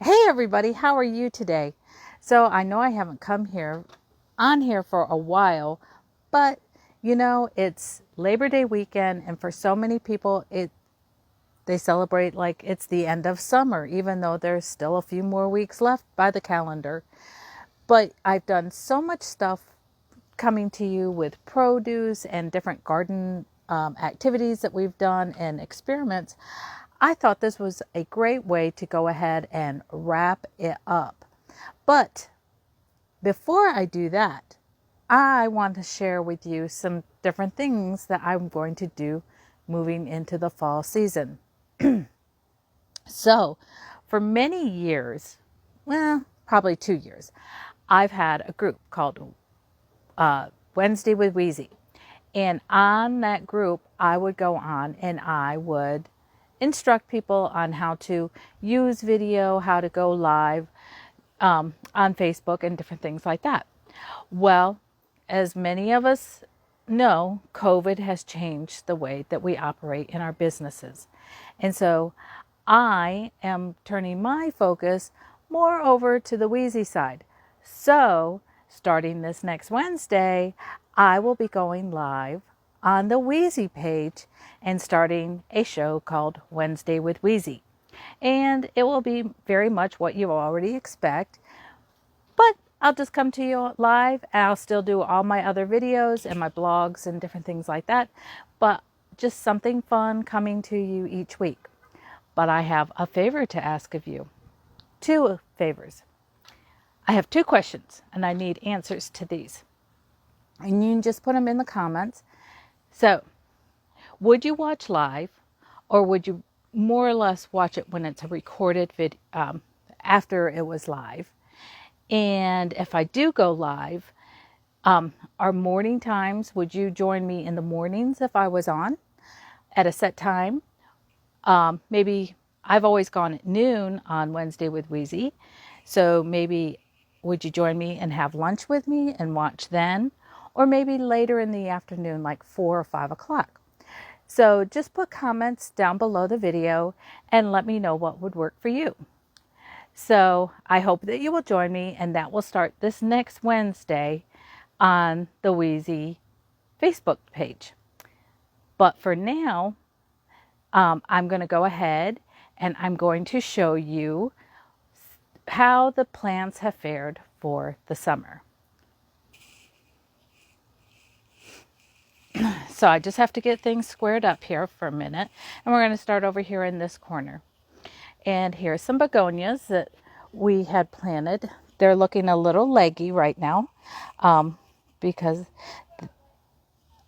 Hey everybody, how are you today? So I know I haven't come on here for a while, but it's Labor Day weekend, and for so many people they celebrate like it's the end of summer, even though there's still a few more weeks left by the calendar. But I've done so much stuff coming to you with produce and different garden activities that we've done and experiments. I thought this was a great way to go ahead and wrap it up. But before I do that, I want to share with you some different things that I'm going to do moving into the fall season. So, for many years, well, probably 2 years, I've had a group called Wednesday with Weezy. And on that group, I would go on and I would instruct people on how to use video, how to go live on Facebook and different things like that. Well, as many of us know, COVID has changed the way that we operate in our businesses. And so I am turning my focus more over to the Weezy side. So starting this next Wednesday, I will be going live on the Weezy page and starting a show called Wednesday with Weezy. And it will be very much what you already expect, but I'll just come to you live. I'll still do all my other videos and my blogs and different things like that, but just something fun coming to you each week. But I have a favor to ask of you. 2 favors. I have 2 questions and I need answers to these. And you can just put them in the comments. So, would you watch live, or would you more or less watch it when it's a recorded video after it was live? And if I do go live, our morning times, would you join me in the mornings if I was on at a set time? Maybe I've always gone at noon on Wednesday with Weezy. So maybe would you join me and have lunch with me and watch then? Or maybe later in the afternoon, like 4 or 5 o'clock. So just put comments down below the video and let me know what would work for you. So I hope that you will join me, and that will start this next Wednesday on the Weezy Facebook page. But for now, I'm going to go ahead and I'm going to show you how the plants have fared for the summer. So I just have to get things squared up here for a minute, and we're going to start over here in this corner. And here's some begonias that we had planted. They're looking a little leggy right now because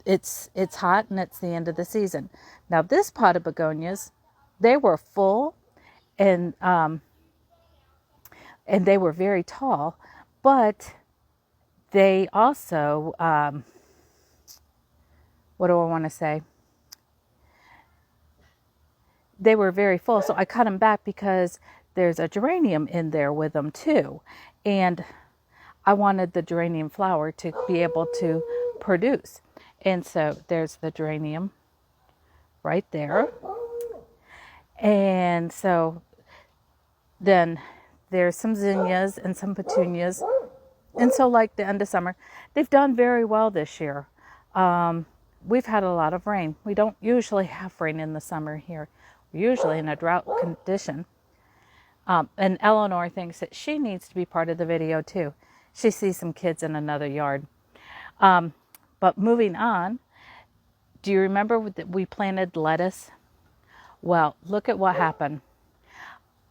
it's hot and it's the end of the season. Now this pot of begonias, they were full and they were very tall, but they also, what do I want to say? They were very full, so I cut them back because there's a geranium in there with them too. And I wanted the geranium flower to be able to produce. And so there's the geranium right there. And so then there's some zinnias and some petunias. And so like the end of summer, they've done very well this year. We've had a lot of rain. We don't usually have rain in the summer here. We're usually in a drought condition. And Eleanor thinks that she needs to be part of the video too. She sees some kids in another yard. But moving on, do you remember that we planted lettuce? Well, look at what happened.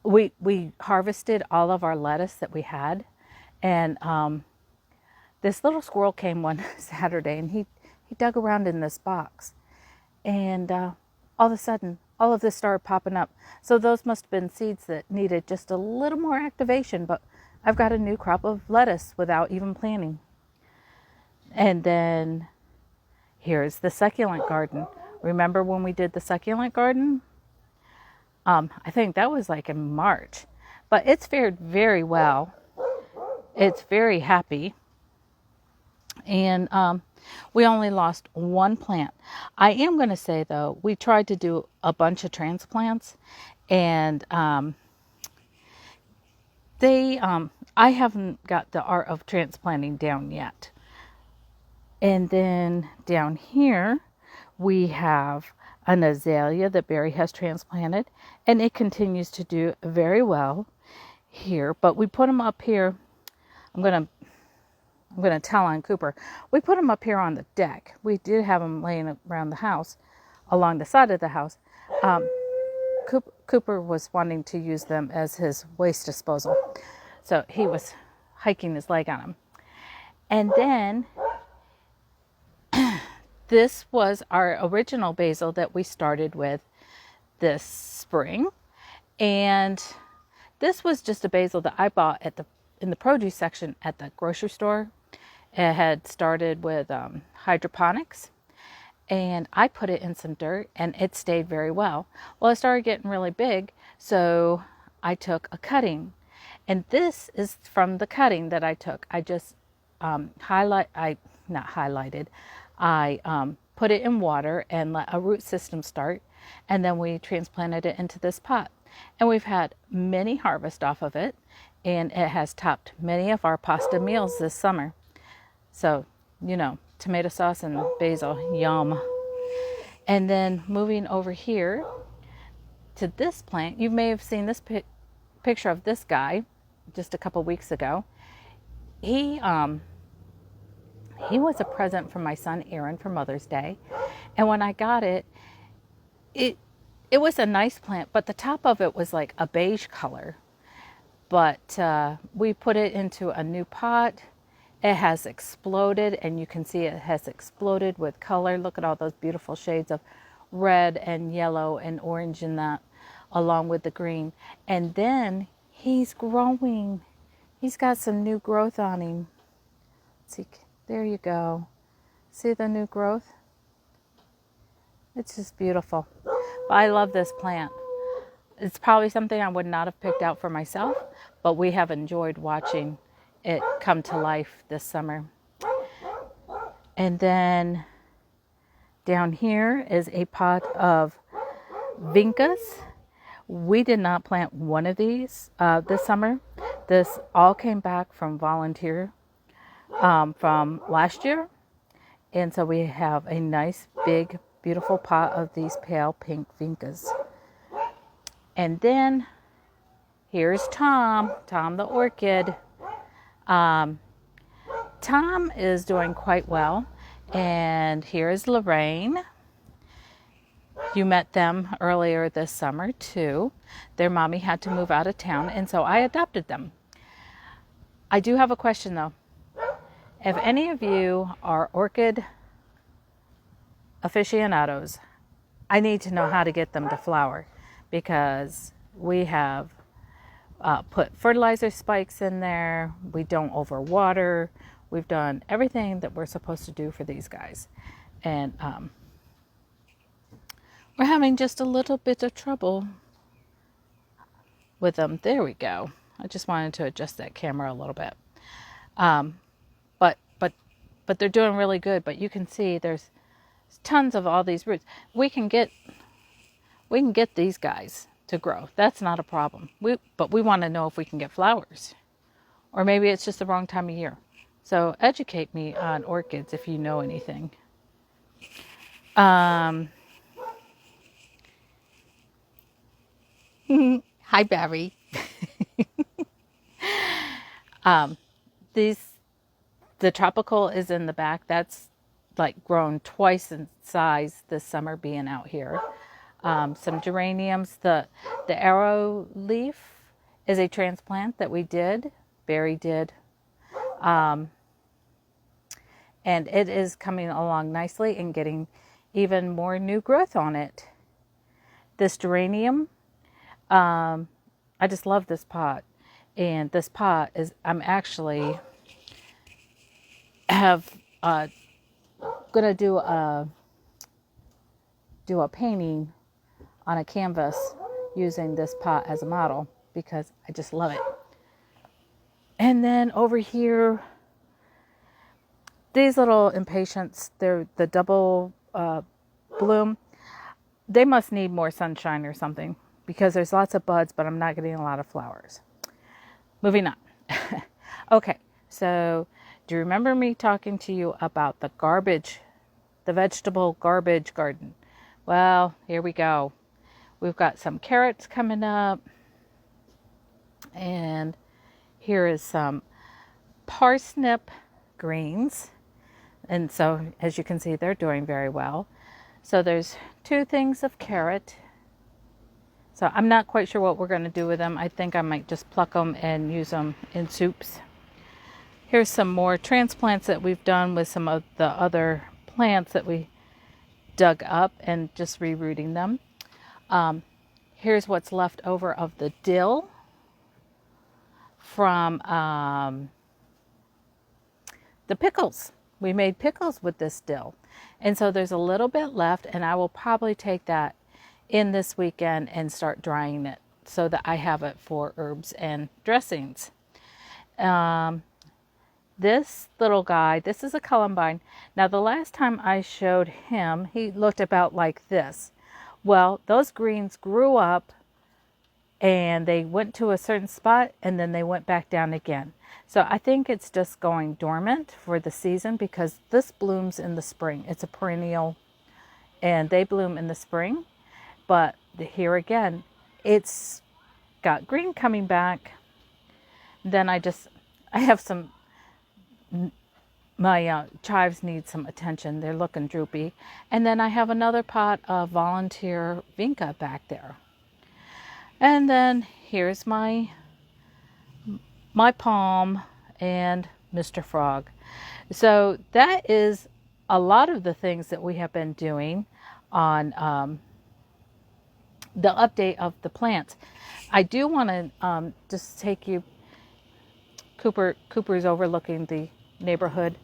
We harvested all of our lettuce that we had, and this little squirrel came one Saturday, and he dug around in this box, and all of a sudden, all of this started popping up. So those must have been seeds that needed just a little more activation, but I've got a new crop of lettuce without even planting. And then here's the succulent garden. Remember when we did the succulent garden? I think that was like in March, but it's fared very well. It's very happy. And we only lost 1 plant. I am going to say though, we tried to do a bunch of transplants, and They, I haven't got the art of transplanting down yet. And then down here, we have an azalea that Barry has transplanted, and it continues to do very well here. But we put them up here. I'm gonna tell on Cooper. We put them up here on the deck. We did have them laying around the house, along the side of the house. Um, Cooper was wanting to use them as his waste disposal, so he was hiking his leg on them. And then this was our original basil that we started with this spring, and this was just a basil that I bought in the produce section at the grocery store. It had started with hydroponics, and I put it in some dirt, and it stayed very well. Well, it started getting really big, so I took a cutting, and this is from the cutting that I took. I just not highlighted. I put it in water and let a root system start, and then we transplanted it into this pot. And we've had many harvests off of it, and it has topped many of our pasta meals this summer. So, tomato sauce and basil, yum. And then moving over here to this plant, you may have seen this picture of this guy just a couple weeks ago. He was a present from my son Aaron for Mother's Day, and when I got it, it was a nice plant, but the top of it was like a beige color. But we put it into a new pot. It has exploded, and you can see it has exploded with color. Look at all those beautiful shades of red and yellow and orange in that, along with the green. And then he's growing. He's got some new growth on him. Let's see, there you go. See the new growth? It's just beautiful. But I love this plant. It's probably something I would not have picked out for myself, but we have enjoyed watching it come to life this summer. And then down here is a pot of vincas. We did not plant one of these this summer. This all came back from volunteer from last year. And so we have a nice, big, beautiful pot of these pale pink vincas. And then here's Tom the orchid. Tom is doing quite well. And here's Lorraine. You met them earlier this summer too. Their mommy had to move out of town, and so I adopted them. I do have a question though. If any of you are orchid aficionados, I need to know how to get them to flower, because we have put fertilizer spikes in there. We don't overwater. We've done everything that we're supposed to do for these guys. And we're having just a little bit of trouble with them. There we go. I just wanted to adjust that camera a little bit. But they're doing really good. But you can see there's tons of all these roots. We can get these guys to grow. That's not a problem. But we want to know if we can get flowers. Or maybe it's just the wrong time of year. So educate me on orchids if you know anything. Hi, Barry. The tropical is in the back. That's like grown twice in size this summer being out here. Some geraniums. The arrow leaf is a transplant that we did. Barry did. And it is coming along nicely and getting even more new growth on it. This geranium, I just love this pot. And this pot is, I'm actually gonna do a painting on a canvas using this pot as a model, because I just love it. And then over here, these little impatiens, they're the double bloom. They must need more sunshine or something, because there's lots of buds, but I'm not getting a lot of flowers. moving on. Okay, so do you remember me talking to you about the vegetable garbage garden? Well, here we go. We've got some carrots coming up, and here is some parsnip greens. And so, as you can see, they're doing very well. So there's 2 things of carrot. So I'm not quite sure what we're going to do with them. I think I might just pluck them and use them in soups. Here's some more transplants that we've done with some of the other plants that we dug up and just rerooting them. Here's what's left over of the dill from the pickles. We made pickles with this dill. And so there's a little bit left, and I will probably take that in this weekend and start drying it so that I have it for herbs and dressings. This little guy, this is a columbine. Now, the last time I showed him, he looked about like this. Well, those greens grew up and they went to a certain spot and then they went back down again. So I think it's just going dormant for the season because this blooms in the spring. It's a perennial and they bloom in the spring. But here again, it's got green coming back. Then I have some, my chives need some attention. They're looking droopy. And then I have another pot of volunteer vinca back there. And then here's my palm and Mr. Frog. So that is a lot of the things that we have been doing on the update of the plants. I do want to just take you, Cooper's overlooking the neighborhood,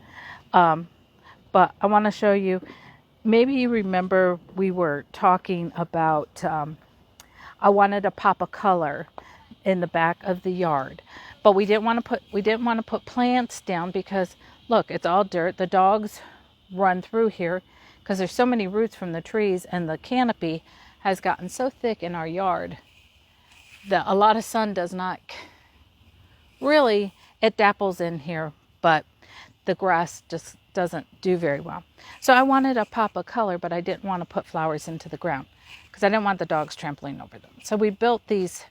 but I want to show you, maybe you remember we were talking about, I wanted to pop a color in the back of the yard, but we didn't want to put plants down because look, it's all dirt. The dogs run through here because there's so many roots from the trees, and the canopy has gotten so thick in our yard that a lot of sun does not really, it dapples in here, but the grass just doesn't do very well. So I wanted to pop a color, but I didn't want to put flowers into the ground because I didn't want the dogs trampling over them. So we built these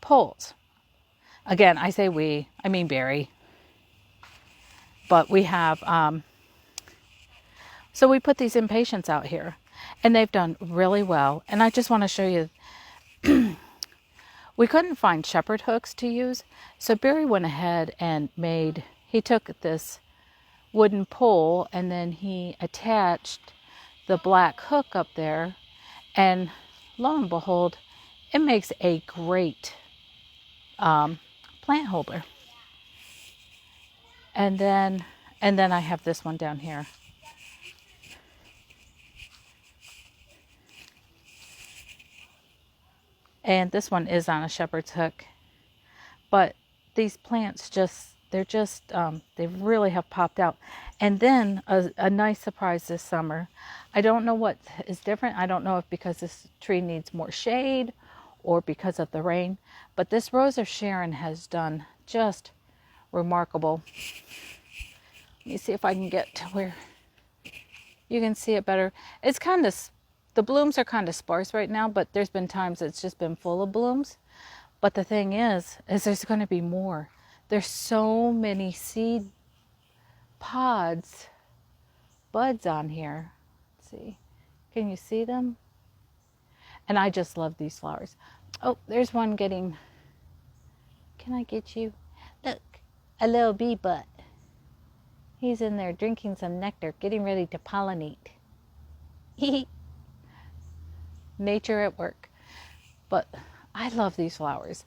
poles. Again, I say we, I mean Barry. But we have, so we put these impatiens out here and they've done really well. And I just want to show you, we couldn't find shepherd hooks to use. So Barry went ahead and he took this wooden pole and then he attached the black hook up there, and lo and behold, it makes a great plant holder. And then I have this one down here. And this one is on a shepherd's hook. But these plants they really have popped out. And then a nice surprise this summer. I don't know what is different. I don't know if because this tree needs more shade or because of the rain. But this Rose of Sharon has done just remarkable. Let me see if I can get to where you can see it better. It's kind of, the blooms are kind of sparse right now, but there's been times it's just been full of blooms. But the thing is there's going to be more. There's so many seed pods, buds on here. Let's see. Can you see them? And I just love these flowers. Oh, there's one getting, can I get you? Look, a little bee butt. He's in there drinking some nectar, getting ready to pollinate. Nature at work. But I love these flowers.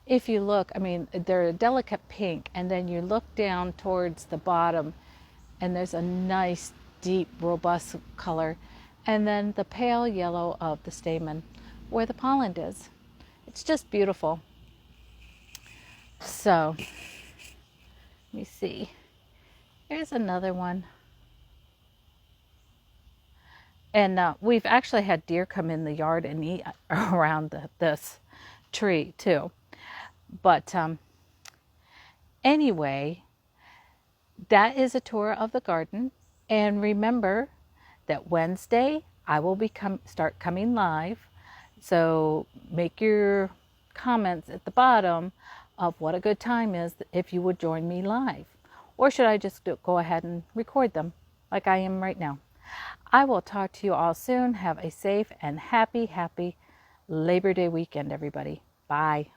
If you look, I mean, they're a delicate pink, and then you look down towards the bottom, and there's a nice, deep, robust color, and then the pale yellow of the stamen where the pollen is. It's just beautiful. So, let me see. Here's another one. And we've actually had deer come in the yard and eat around this tree too. But anyway, that is a tour of the garden. And remember that Wednesday I will start coming live. So make your comments at the bottom of what a good time is if you would join me live. Or should I just go ahead and record them like I am right now? I will talk to you all soon. Have a safe and happy Labor Day weekend, everybody. Bye.